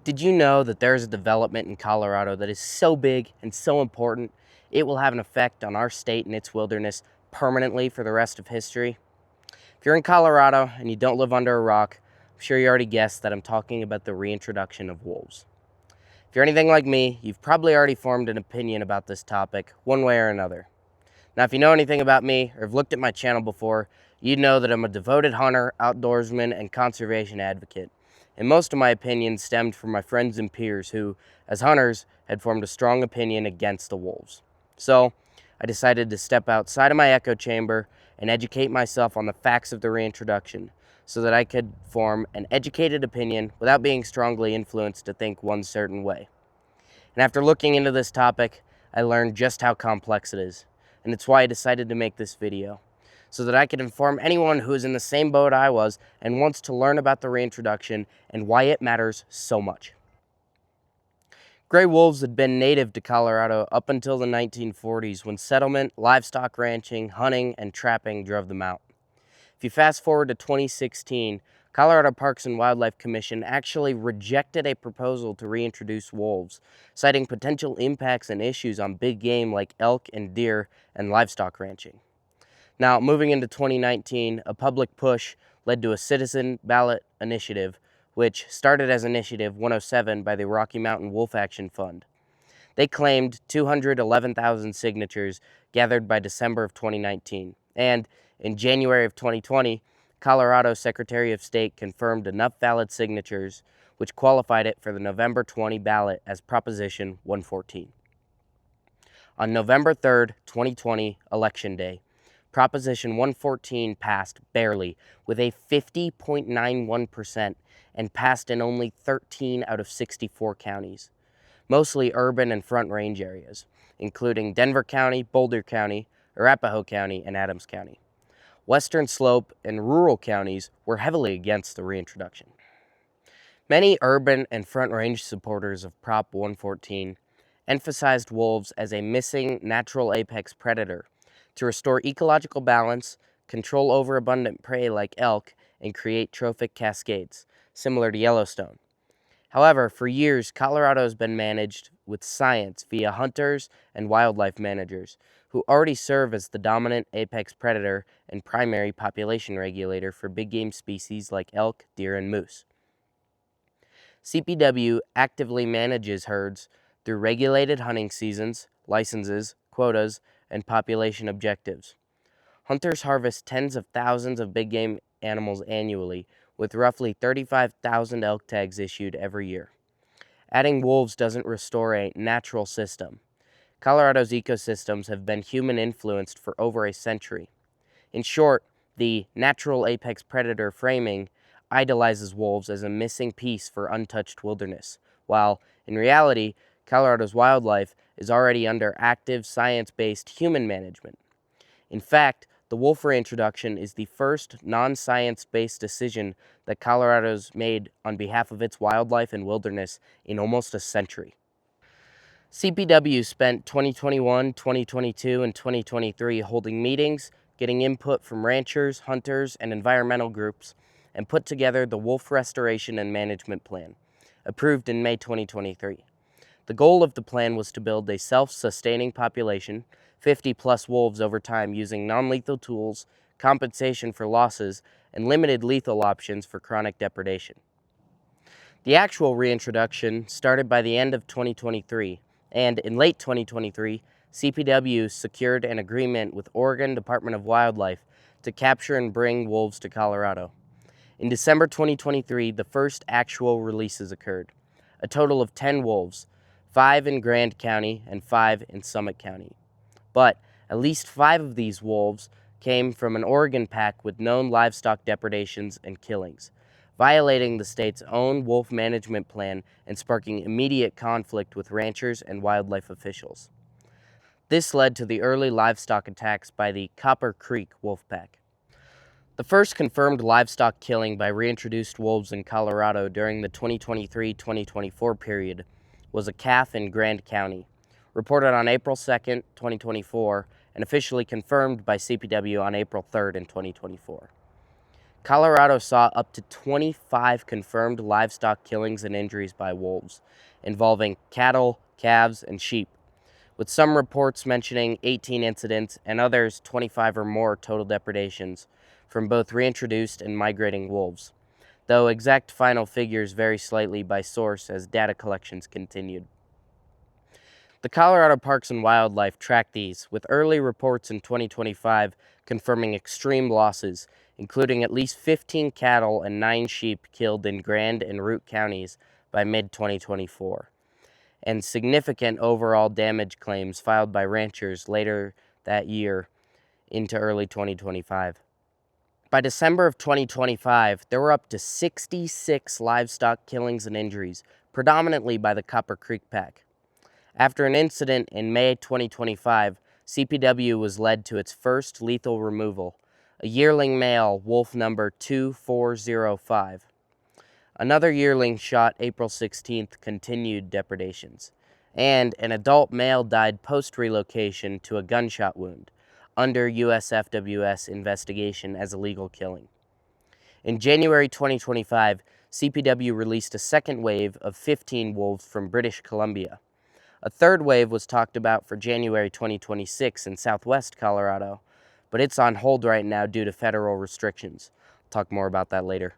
Did you know that there is a development in Colorado that is so big and so important, it will have an effect on our state and its wilderness permanently for the rest of history? If you're in Colorado and you don't live under a rock, I'm sure you already guessed that I'm talking about the reintroduction of wolves. If you're anything like me, you've probably already formed an opinion about this topic, one way or another. Now, if you know anything about me or have looked at my channel before, you'd know that I'm a devoted hunter, outdoorsman, and conservation advocate. And most of my opinions stemmed from my friends and peers who, as hunters, had formed a strong opinion against the wolves. So, I decided to step outside of my echo chamber and educate myself on the facts of the reintroduction so that I could form an educated opinion without being strongly influenced to think one certain way. And after looking into this topic, I learned just how complex it is. And it's why I decided to make this video, so that I could inform anyone who is in the same boat I was and wants to learn about the reintroduction and why it matters so much. Gray wolves had been native to Colorado up until the 1940s when settlement, livestock ranching, hunting, and trapping drove them out. If you fast forward to 2016, Colorado Parks and Wildlife Commission actually rejected a proposal to reintroduce wolves, citing potential impacts and issues on big game like elk and deer and livestock ranching. Now, moving into 2019, a public push led to a citizen ballot initiative, which started as Initiative 107 by the Rocky Mountain Wolf Action Fund. They claimed 211,000 signatures gathered by December of 2019, and in January of 2020, Colorado Secretary of State confirmed enough valid signatures which qualified it for the November 20 ballot as Proposition 114. On November 3rd, 2020, Election Day, Proposition 114 passed barely with a 50.91% and passed in only 13 out of 64 counties, mostly urban and Front Range areas, including Denver County, Boulder County, Arapahoe County, and Adams County. Western Slope and rural counties were heavily against the reintroduction. Many urban and Front Range supporters of Prop 114 emphasized wolves as a missing natural apex predator to restore ecological balance, control overabundant prey like elk, and create trophic cascades, similar to Yellowstone. However, for years, Colorado has been managed with science via hunters and wildlife managers who already serve as the dominant apex predator and primary population regulator for big game species like elk, deer, and moose. CPW actively manages herds through regulated hunting seasons, licenses, quotas, and population objectives. Hunters harvest tens of thousands of big game animals annually, with roughly 35,000 elk tags issued every year. Adding wolves doesn't restore a natural system. Colorado's ecosystems have been human-influenced for over a century. In short, the natural apex predator framing idolizes wolves as a missing piece for untouched wilderness, while, in reality, Colorado's wildlife is already under active, science-based human management. In fact, the wolf reintroduction is the first non-science-based decision that Colorado's made on behalf of its wildlife and wilderness in almost a century. CPW spent 2021, 2022, and 2023 holding meetings, getting input from ranchers, hunters, and environmental groups, and put together the Wolf Restoration and Management Plan, approved in May 2023. The goal of the plan was to build a self-sustaining population, 50-plus wolves over time using non-lethal tools, compensation for losses, and limited lethal options for chronic depredation. The actual reintroduction started by the end of 2023, and in late 2023, CPW secured an agreement with Oregon Department of Wildlife to capture and bring wolves to Colorado. In December 2023, the first actual releases occurred, a total of 10 wolves, 5 in Grand County and 5 in Summit County. But at least 5 of these wolves came from an Oregon pack with known livestock depredations and killings, violating the state's own wolf management plan and sparking immediate conflict with ranchers and wildlife officials. This led to the early livestock attacks by the Copper Creek wolf pack. The first confirmed livestock killing by reintroduced wolves in Colorado during the 2023-2024 period was a calf in Grand County, reported on April 2, 2024, and officially confirmed by CPW on April 3rd in 2024. Colorado saw up to 25 confirmed livestock killings and injuries by wolves, involving cattle, calves, and sheep, with some reports mentioning 18 incidents and others 25 or more total depredations from both reintroduced and migrating wolves, though exact final figures vary slightly by source as data collections continued. The Colorado Parks and Wildlife tracked these, with early reports in 2025 confirming extreme losses, including at least 15 cattle and 9 sheep killed in Grand and Root counties by mid-2024, and significant overall damage claims filed by ranchers later that year into early 2025. By December of 2025, there were up to 66 livestock killings and injuries, predominantly by the Copper Creek Pack. After an incident in May 2025, CPW was led to its first lethal removal, a yearling male, wolf number 2405. Another yearling shot April 16th continued depredations, and an adult male died post-relocation to a gunshot wound, under USFWS investigation as a legal killing. In January 2025, CPW released a second wave of 15 wolves from British Columbia. A third wave was talked about for January 2026 in southwest Colorado, but it's on hold right now due to federal restrictions. I'll talk more about that later.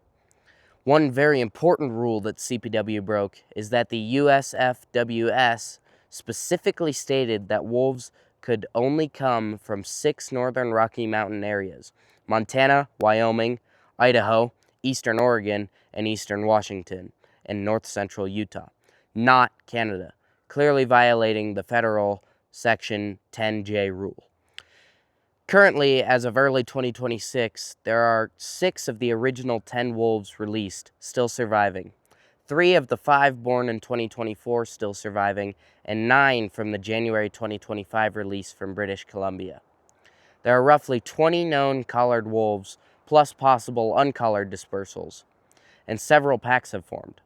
One very important rule that CPW broke is that the USFWS specifically stated that wolves could only come from 6 northern Rocky Mountain areas: Montana, Wyoming, Idaho, eastern Oregon, and eastern Washington, and north central Utah, not Canada, clearly violating the federal Section 10J rule. Currently, as of early 2026, there are 6 of the original 10 wolves released, still surviving. 3 of the 5 born in 2024 still surviving, and 9 from the January 2025 release from British Columbia. There are roughly 20 known collared wolves, plus possible uncollared dispersals, and several packs have formed.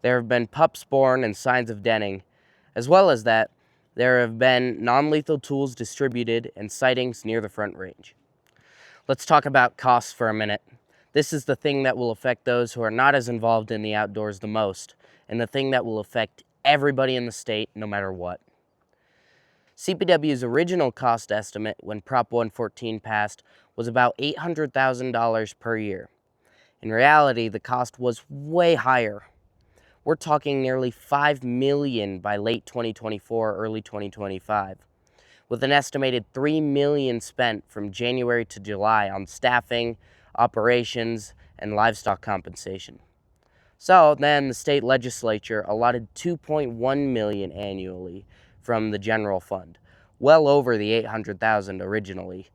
There have been pups born and signs of denning. As well as that, there have been non-lethal tools distributed and sightings near the Front Range. Let's talk about costs for a minute. This is the thing that will affect those who are not as involved in the outdoors the most, and the thing that will affect everybody in the state no matter what. CPW's original cost estimate when Prop 114 passed was about $800,000 per year. In reality, the cost was way higher. We're talking nearly $5 million by late 2024, early 2025, with an estimated $3 million spent from January to July on staffing, operations, and livestock compensation. So then the state legislature allotted $2.1 million annually from the general fund, well over the $800,000 originally.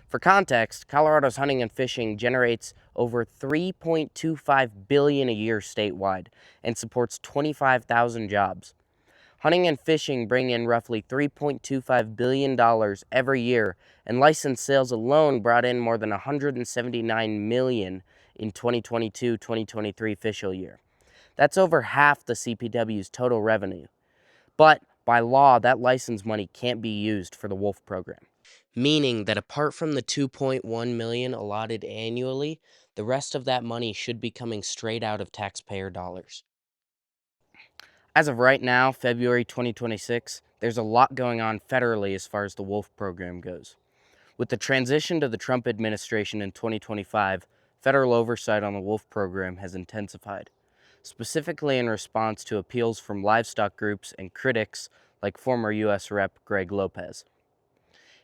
For context, Colorado's hunting and fishing generates over $3.25 billion a year statewide and supports 25,000 jobs. Hunting and fishing bring in roughly $3.25 billion every year, and licensed sales alone brought in more than $179 million in 2022-2023 fiscal year. That's over half the CPW's total revenue. But by law, that license money can't be used for the wolf program, meaning that apart from the $2.1 million allotted annually, the rest of that money should be coming straight out of taxpayer dollars. As of right now, February 2026, there's a lot going on federally as far as the wolf program goes. With the transition to the Trump administration in 2025, federal oversight on the wolf program has intensified, specifically in response to appeals from livestock groups and critics like former U.S. Rep. Greg Lopez.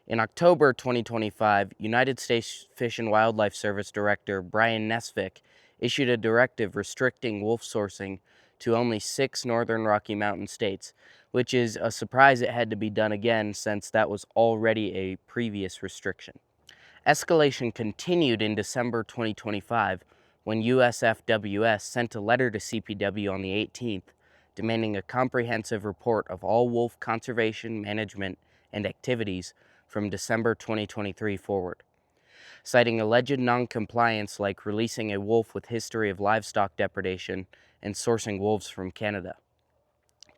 In October 2025, United States Fish and Wildlife Service Director Brian Nesvik issued a directive restricting wolf sourcing to only 6 northern Rocky Mountain states, which is a surprise it had to be done again since that was already a previous restriction. Escalation continued in December 2025 when USFWS sent a letter to CPW on the 18th demanding a comprehensive report of all wolf conservation, management, and activities from December 2023 forward, citing alleged non-compliance like releasing a wolf with history of livestock depredation and sourcing wolves from Canada.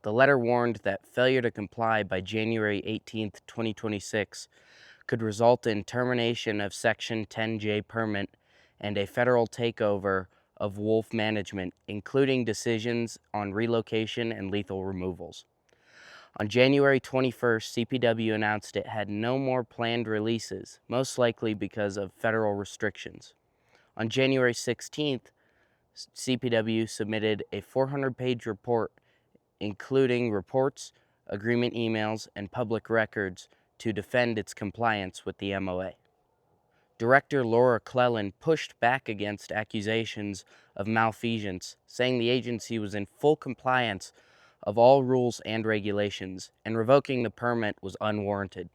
The letter warned that failure to comply by January 18, 2026 could result in termination of Section 10J permit and a federal takeover of wolf management, including decisions on relocation and lethal removals. On January 21st, CPW announced it had no more planned releases, most likely because of federal restrictions. On January 16th, CPW submitted a 400-page report including reports, agreement emails, and public records to defend its compliance with the MOA. Director Laura Cleland pushed back against accusations of malfeasance, saying the agency was in full compliance of all rules and regulations, and revoking the permit was unwarranted.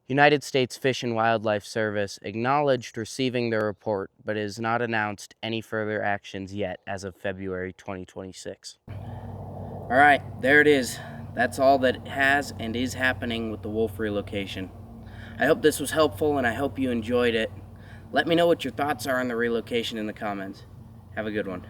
United States Fish and Wildlife Service acknowledged receiving the report, but has not announced any further actions yet as of February 2026. All right, there it is. That's all that has and is happening with the wolf relocation. I hope this was helpful and I hope you enjoyed it. Let me know what your thoughts are on the relocation in the comments. Have a good one.